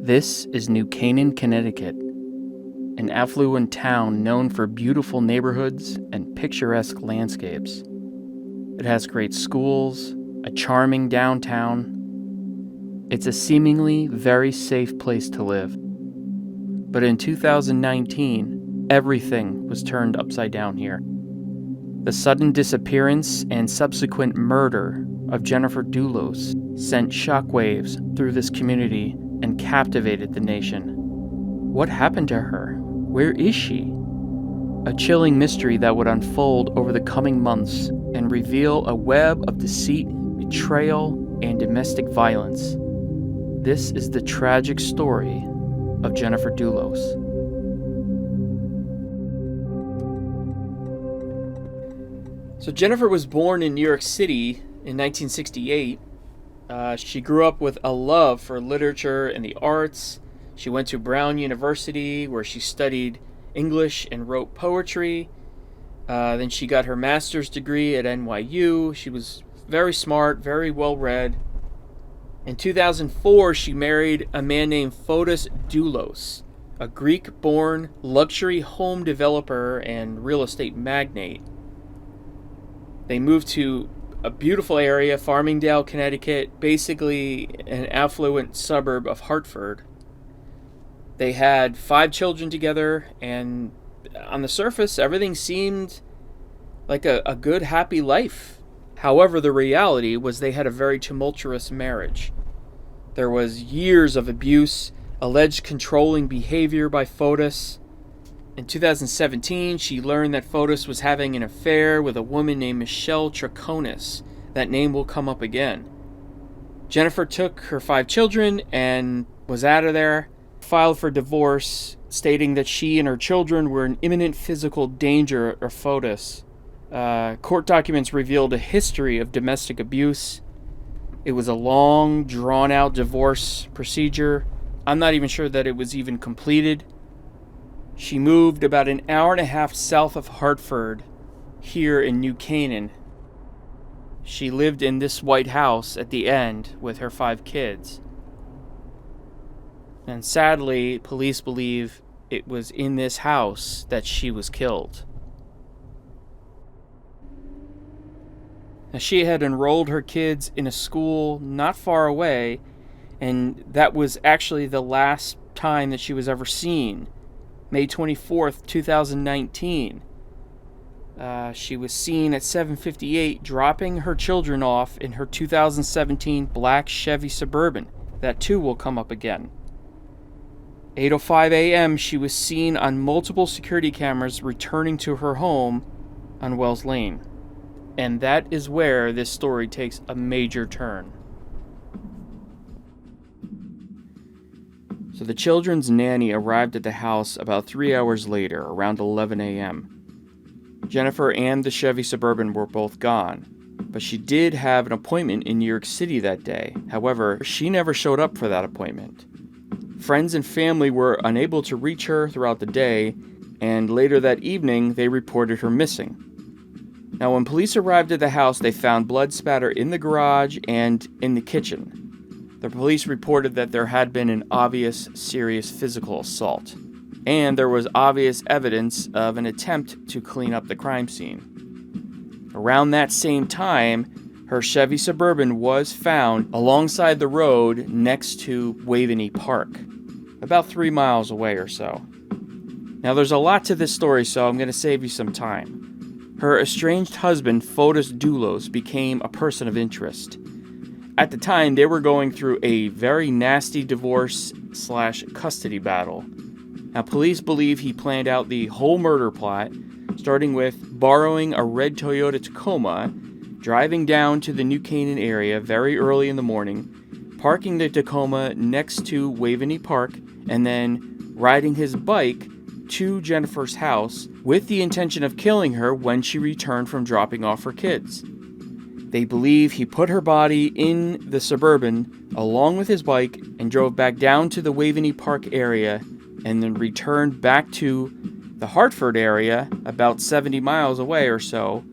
This is New Canaan, Connecticut, an affluent town known for beautiful neighborhoods and picturesque landscapes. It has great schools, a charming downtown. It's a seemingly very safe place to live. But in 2019, everything was turned upside down here. The sudden disappearance and subsequent murder of Jennifer Dulos sent shockwaves through this community and captivated the nation. What happened to her? Where is she? A chilling mystery that would unfold over the coming months and reveal a web of deceit, betrayal, and domestic violence. This is the tragic story of Jennifer Dulos. So Jennifer was born in New York City in 1968. She grew up with a love for literature and the arts. She went to Brown University, where she studied English and wrote poetry. Then she got her master's degree at NYU. She was very smart, very well-read. In 2004, she married a man named Fotis Dulos, a Greek-born luxury home developer and real estate magnate. They moved to a beautiful area, Farmingdale, Connecticut, basically an affluent suburb of Hartford. They had 5 children together, and on the surface, everything seemed like a good, happy life. However, the reality was they had a very tumultuous marriage. There was years of abuse, alleged controlling behavior by Fotis. In 2017, she learned that Fotis was having an affair with a woman named Michelle Traconis. That name will come up again. Jennifer took her 5 children and was out of there, filed for divorce, stating that she and her children were in imminent physical danger of Fotis. Court documents revealed a history of domestic abuse. It was a long, drawn-out divorce procedure. I'm not even sure that it was even completed. She moved about an hour and a half south of Hartford, here in New Canaan. She lived in this white house at the end with her 5 kids. And sadly, police believe it was in this house that she was killed. Now, she had enrolled her kids in a school not far away, and that was actually the last time that she was ever seen. May 24th, 2019. She was seen at 7:58 dropping her children off in her 2017 black Chevy Suburban. That too will come up again. 8:05 a.m. she was seen on multiple security cameras returning to her home on Wells Lane. And that is where this story takes a major turn. So the children's nanny arrived at the house about 3 hours later, around 11 a.m. Jennifer and the Chevy Suburban were both gone, but she did have an appointment in New York City that day. However, she never showed up for that appointment. Friends and family were unable to reach her throughout the day, and later that evening, they reported her missing. Now, when police arrived at the house, they found blood spatter in the garage and in the kitchen. The police reported that there had been an obvious, serious physical assault, and there was obvious evidence of an attempt to clean up the crime scene. Around that same time, her Chevy Suburban was found alongside the road next to Waveney Park, about 3 miles away or so. Now, there's a lot to this story, so I'm going to save you some time. Her estranged husband, Fotis Dulos, became a person of interest. At the time, they were going through a very nasty divorce/custody battle. Now, police believe he planned out the whole murder plot, starting with borrowing a red Toyota Tacoma, driving down to the New Canaan area very early in the morning, parking the Tacoma next to Waveney Park, and then riding his bike to Jennifer's house with the intention of killing her when she returned from dropping off her kids. They believe he put her body in the Suburban along with his bike and drove back down to the Waveney Park area and then returned back to the Hartford area about 70 miles away or so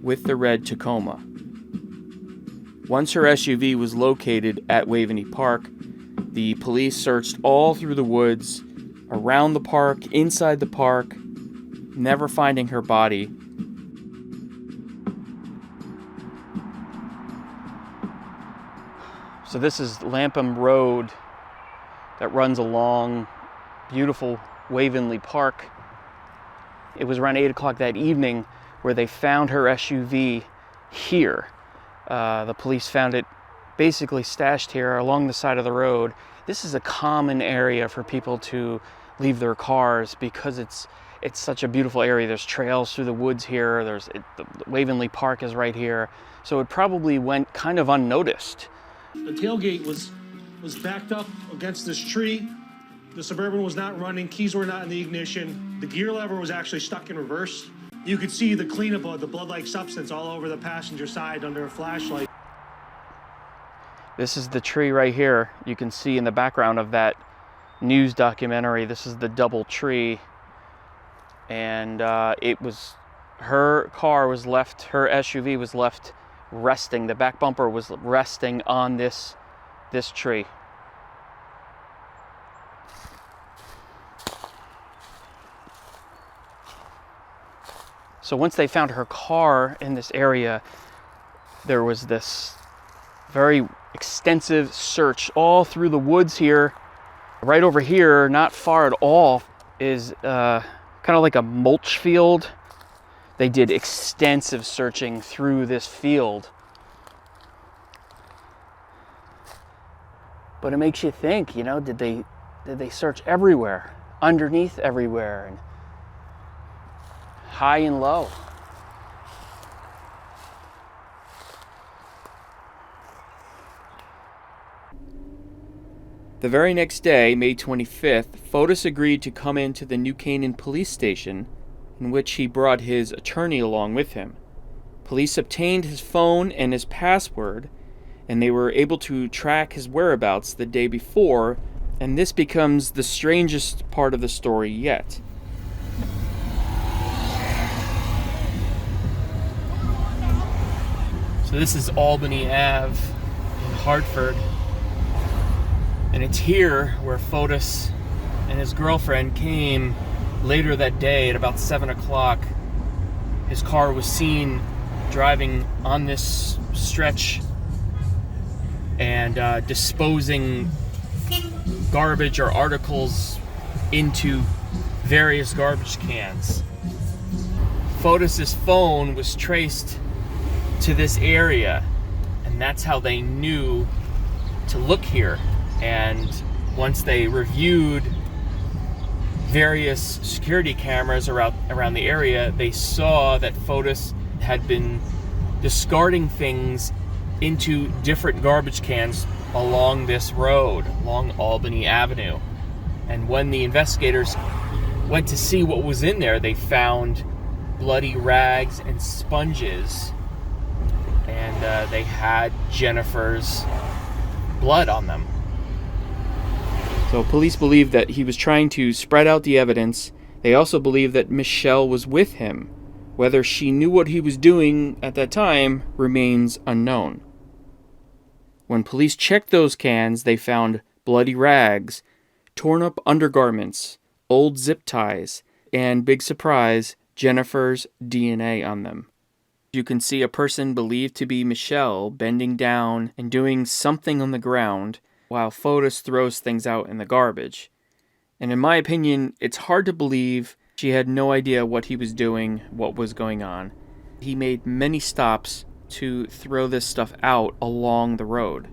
with the red Tacoma. Once her SUV was located at Waveney Park, The police searched all through the woods, around the park, inside the park, never finding her body. So this is Lapham Road that runs along beautiful Wavenley Park. It was around 8 o'clock that evening where they found her SUV here. The police found it basically stashed here along the side of the road. This is a common area for people to leave their cars because it's such a beautiful area. There's trails through the woods here. The Wavenley Park is right here. So it probably went kind of unnoticed. The tailgate was backed up against this tree. The Suburban was not running. Keys were not in the ignition. The gear lever was actually stuck in reverse. You could see the cleanup of the blood-like substance all over the passenger side under a flashlight. This is the tree right here. You can see in the background of that news documentary. This is the double tree. And her car was left, her SUV was left resting. The back bumper was resting on this tree. So once they found her car in this area, there was this very extensive search all through the woods here. Right over here, not far at all, is kind of like a mulch field. They did extensive searching through this field. But it makes you think, did they search everywhere, underneath everywhere, and high and low? The very next day, May 25th, Fotis agreed to come into the New Canaan police station, in which he brought his attorney along with him. Police obtained his phone and his password, and they were able to track his whereabouts the day before, and this becomes the strangest part of the story yet. So this is Albany Ave in Hartford. And it's here where Fotis and his girlfriend came later that day at about 7 o'clock. His car was seen driving on this stretch and disposing garbage or articles into various garbage cans. Fotis's phone was traced to this area, and that's how they knew to look here. And once they reviewed various security cameras around the area, they saw that Fotis had been discarding things into different garbage cans along this road, along Albany Avenue. And when the investigators went to see what was in there, they found bloody rags and sponges, and they had Jennifer's blood on them. So police believe that he was trying to spread out the evidence. They also believe that Michelle was with him. Whether she knew what he was doing at that time remains unknown. When police checked those cans, they found bloody rags, torn up undergarments, old zip ties, and, big surprise, Jennifer's DNA on them. You can see a person believed to be Michelle bending down and doing something on the ground while Fotis throws things out in the garbage. And in my opinion, it's hard to believe she had no idea what he was doing, what was going on. He made many stops to throw this stuff out along the road.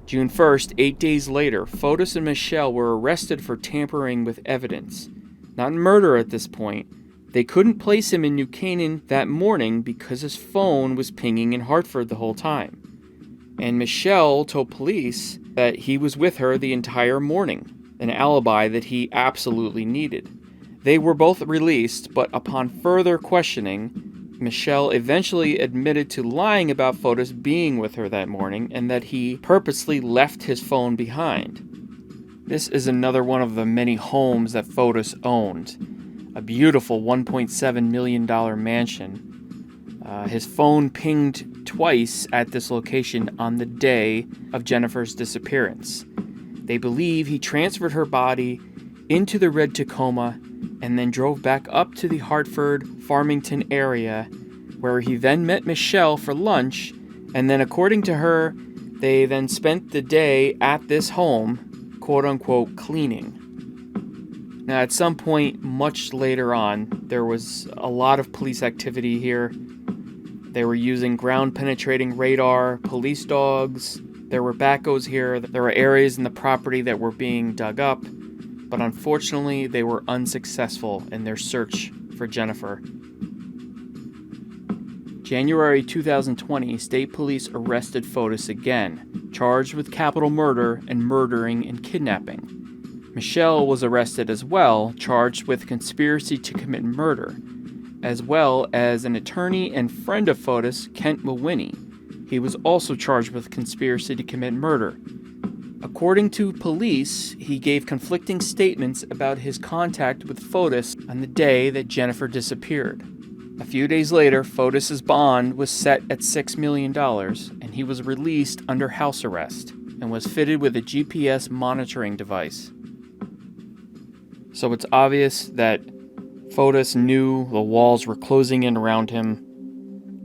June 1st, 8 days later, Fotis and Michelle were arrested for tampering with evidence. Not murder at this point. They couldn't place him in New Canaan that morning because his phone was pinging in Hartford the whole time. And Michelle told police that he was with her the entire morning, an alibi that he absolutely needed. They were both released, but upon further questioning, Michelle eventually admitted to lying about Fotis being with her that morning and that he purposely left his phone behind. This is another one of the many homes that Fotis owned, a beautiful $1.7 million mansion. His phone pinged twice at this location on the day of Jennifer's disappearance. They believe he transferred her body into the red Tacoma and then drove back up to the Hartford, Farmington area, where he then met Michelle for lunch, and then according to her, they then spent the day at this home, quote-unquote, cleaning. Now, at some point much later on, there was a lot of police activity here. They were using ground-penetrating radar, police dogs. There were backhoes here. There were areas in the property that were being dug up. But unfortunately, they were unsuccessful in their search for Jennifer. January 2020, state police arrested Fotis again, charged with capital murder and murdering and kidnapping. Michelle was arrested as well, charged with conspiracy to commit murder, as well as an attorney and friend of Fotis, Kent Mawhinney. He was also charged with conspiracy to commit murder. According to police, he gave conflicting statements about his contact with Fotis on the day that Jennifer disappeared. A few days later, Fotis' bond was set at $6 million, and he was released under house arrest and was fitted with a GPS monitoring device. So it's obvious that Fotis knew the walls were closing in around him,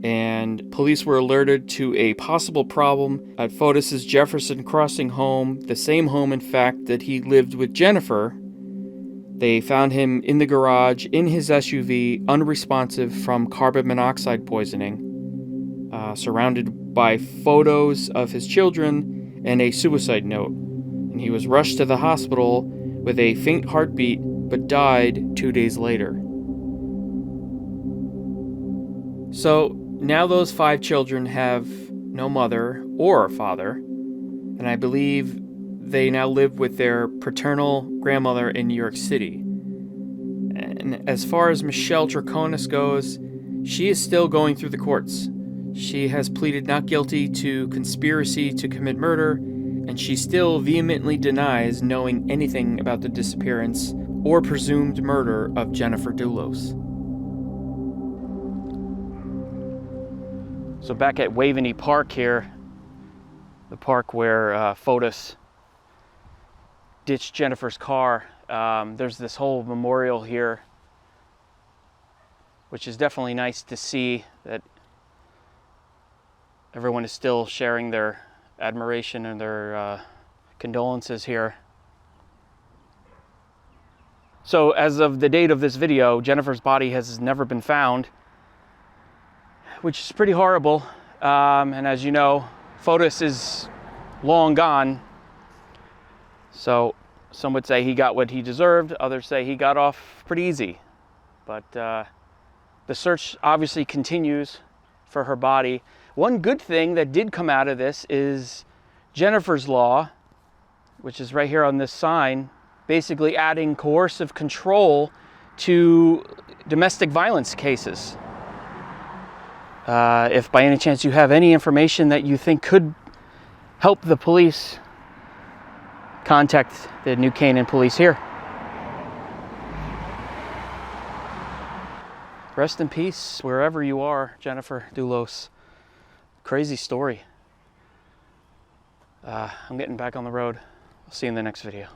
and police were alerted to a possible problem at Fotis' Jefferson Crossing home, the same home, in fact, that he lived with Jennifer. They found him in the garage, in his SUV, unresponsive from carbon monoxide poisoning, surrounded by photos of his children and a suicide note. And he was rushed to the hospital with a faint heartbeat, but died 2 days later. So now those 5 children have no mother or father, and I believe they now live with their paternal grandmother in New York City. And as far as Michelle Draconis goes, she is still going through the courts. She has pleaded not guilty to conspiracy to commit murder, and she still vehemently denies knowing anything about the disappearance or presumed murder of Jennifer Dulos. So back at Waveney Park here, the park where Fotis ditched Jennifer's car, there's this whole memorial here, which is definitely nice to see that everyone is still sharing their admiration and their condolences here. So as of the date of this video, Jennifer's body has never been found, which is pretty horrible. And as you know, Fotis is long gone. So some would say he got what he deserved. Others say he got off pretty easy. But the search obviously continues for her body. One good thing that did come out of this is Jennifer's Law, which is right here on this sign, basically adding coercive control to domestic violence cases. If by any chance you have any information that you think could help the police, contact the New Canaan police here. Rest in peace wherever you are, Jennifer Dulos. Crazy story. I'm getting back on the road. I'll see you in the next video.